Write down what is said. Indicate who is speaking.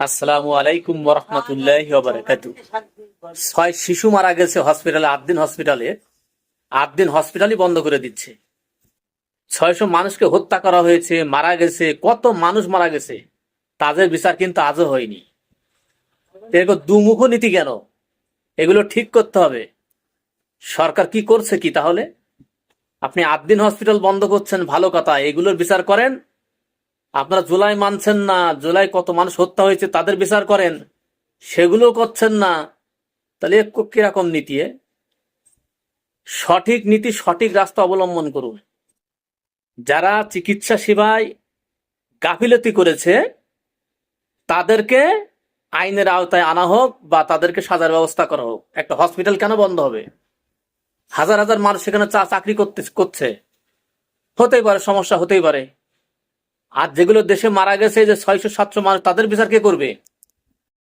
Speaker 1: আসসালামু আলাইকুম ওয়া রাহমাতুল্লাহি ওয়া বারাকাতুহু। 6 শিশু মারা গেছে হসপিটালে, আট দিন হসপিটালই বন্ধ করে দিচ্ছে। 600 মানুষকে হত্যা করা হয়েছে, মারা গেছে, কত মানুষ মারা গেছে, তাদের বিচার কিন্তু আজও হয়নি। এরকম দুমুখ নীতি কেন? এগুলো ঠিক করতে হবে। সরকার কি করছে কি তাহলে? আপনি 8 দিন হসপিটাল বন্ধ করছেন, ভালো কথা, এগুলোর বিচার করেন। আপনারা জুলাই মানছেন না, জুলাই কত মানুষ হত্যা হয়েছে তাদের বিচার করেন, সেগুলো করছেন না। তাহলে কিরকম নীতি? সঠিক নীতি, সঠিক রাস্তা অবলম্বন করুন। যারা চিকিৎসা সেবায় গাফিলতি করেছে তাদেরকে আইনের আওতায় আনা হোক বা তাদেরকে সাজার ব্যবস্থা করা হোক। একটা হসপিটাল কেন বন্ধ হবে? হাজার হাজার মানুষ সেখানে চাকরি করছে, হতেই পারে, সমস্যা হতেই পারে। আর যেগুলো দেশে মারা গেছে, যে 600-700 মানুষ, তাদের বিচার কে করবে?